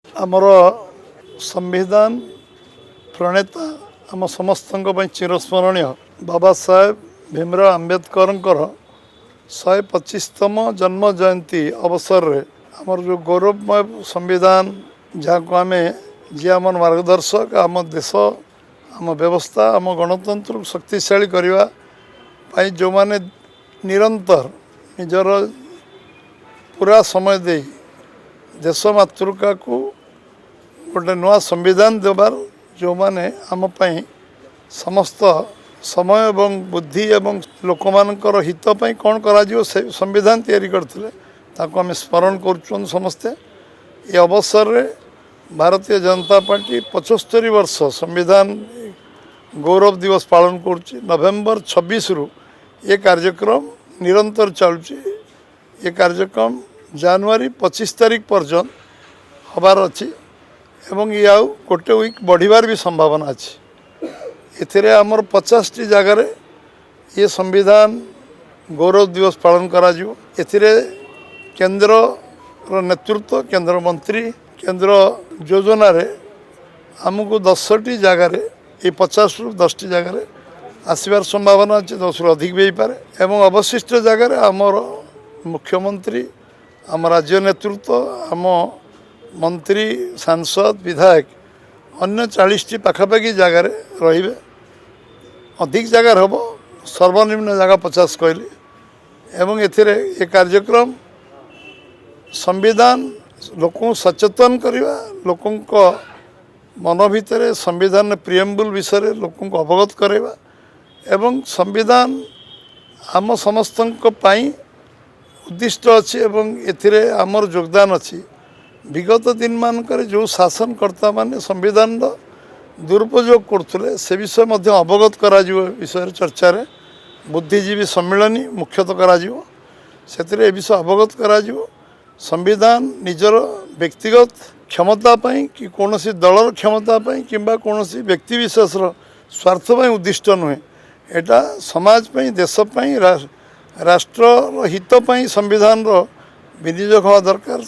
आमर संविधान प्रणेता आम समस्त चिरस्मरणीय बाबा साहेब भीमराव आंबेडकर 125तम जन्म जयंती अवसर रे आमर जो गौरवमय संविधान जहाँ को आम जी आम मार्गदर्शक आम देश आम व्यवस्था आम गणतंत्र शक्तिशाली करने जो माने निरंतर निजर पूरा समय दे देश मातृका को गोटे नुआ संविधान देवार जो माने आम पाई समस्त समय एवं बुद्धि एवं लोक मानकर हित पाई कौन करा से संविधान तैयारी करथिले ताको आम स्मरण करूँ समस्ते। ये अवसर रे भारतीय जनता पार्टी 75 वर्ष संविधान गौरव दिवस पालन करुच्ची। नवेम्बर 26 रु ये कार्यक्रम निरंतर चलुची। ये कार्यक्रम जनवरी 25 तारीख पर्यंत हबार अच्छी एवं ये आउ गोटे वीक बढ़िबार भी संभावना अच्छी। एथिरे आमर 50 टी जगह ये संविधान गौरव दिवस पालन करा जिवो। एथिरे केंद्र नेतृत्व केंद्र मंत्री केंद्र योजना रे आमको 10 टी जगह ये 50 रु 10 टी जगह आसबार संभावना अच्छे 10 रु अधिक भी पारे एवं अवशिष्ट जगह आमर मुख्यमंत्री आम राज्य नेतृत्व आम मंत्री सांसद विधायक अन्य 40 टी पाखापाखि जगह रे अधिक जगह हम सर्वनिम्न जगह 50 कहली एवं एथिरे ये कार्यक्रम संविधान लोक सचेतन करवा लोक मन भितर संविधान प्रिएम्बुल विषय लोक अवगत करवा एवं संविधान आम समस्त उद्दिष्ट अच्छी एवं एथिरे आमर योगदान अच्छी। विगत दिन मानकर जो शासनकर्ता माने संविधान दुरुपयोग करते से विषय मध्य अवगत करा विषय चर्चा रे बुद्धिजीवी सम्मेलनी मुख्यतः करा से विषय अवगत करा संविधान निजर व्यक्तिगत क्षमता पाई कि कौन सी दलर क्षमता पाई किंबा कौन सी व्यक्ति विशेष स्वार्थ पाई उद्दिष्ट नुहे। एटा समाज पाई देश पाई राष्ट्र हित पाई संविधान विनियोग हवा दरकार।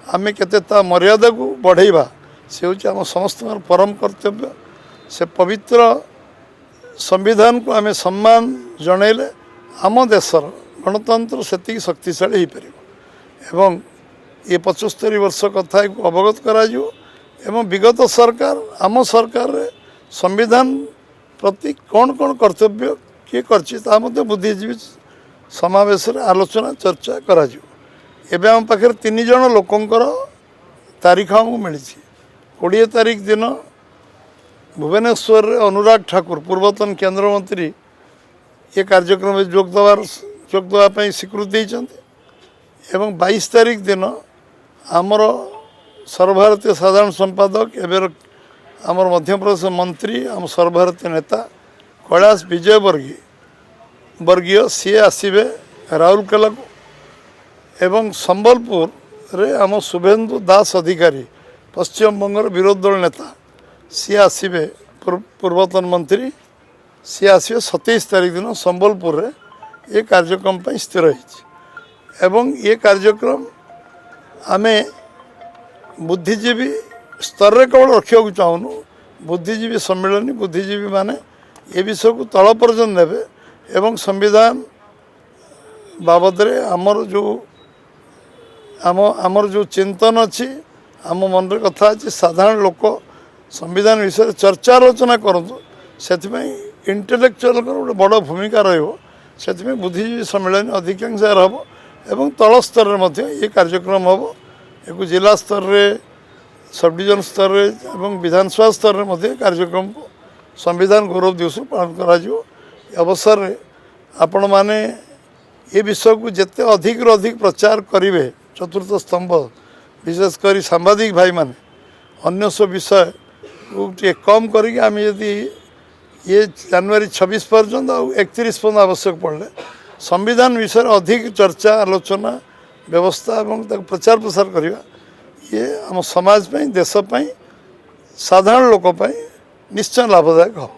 आम केते मर्यादा को बढ़ेवा से हूँ आम समस्त परम कर्तव्य। से पवित्र संविधान को आम सम्मान जनइले आम देशर गणतंत्र सेतिक शक्तिशाली हो पार एवं ये 75 वर्ष कथा को अवगत करा एवं विगत सरकार आम सरकार रे संविधान प्रति कौन कौन कर्तव्य किए कर बुद्धिजीवी समावेश आलोचना चर्चा करा एबे आम पाखे 3 जन लोकंकर तारीख आमको मिली। 20 तारीख दिन भुवनेश्वर अनुराग ठाकुर पूर्वतन केंद्र मंत्री ये कार्यक्रम में जोग देवाई स्वीकृति एवं 22 तारीख दिन आमर सर्वभारतीय साधारण संपादक एवं आमर मध्य प्रदेश मंत्री आम सर्वभारतीय नेता कैलाश विजय वर्गीय सी आसवे राउरकेला को एवं संबलपुर रे आम शुभेन्दु दास अधिकारी पश्चिम बंगर विरोधी दल नेता सी आसवे पूर्वतन मंत्री सी आसवे 27 तारीख दिन संबलपुर रे ये कार्यक्रम पर स्थिर एवं ये कार्यक्रम आम बुद्धिजीवी स्तर रे केवल रखा चाहूँ। बुद्धिजीवी सम्मेलनी बुद्धिजीवी माने ये विषय को तल पर्यंत नेबे एवं संविधान बाबद रे आमर जो चिंतन अच्छी आम मन कथा अच्छी साधारण लोक संविधान विषय चर्चा आलोचना करूँ से इंटेलेक्चुअल गोटे बड़ भूमिका रही बुद्धिजीवी सम्मेलन अधिकांश हम एवं तल स्तर में ये कार्यक्रम हम एक जिला स्तर रे सब डिविजन स्तर रे एवं विधानसभा स्तर में कार्यक्रम को संविधान गौरव दिवस पालन करा अवसर रे आपण माने ये विषय को जिते अधिक रू अधिक प्रचार करेंगे चतुर्थ स्तंभ विशेषकर सांबादिक भाई माने अन्य सब विषय को कम करके आम यदि ये जनवरी 26 पर्यंत 31 पर्यंत आवश्यक पड़े संविधान विषय अधिक चर्चा आलोचना व्यवस्था और प्रचार प्रसार करवा ये आम समाज देश साधारण लोक निश्चय लाभदायक हो।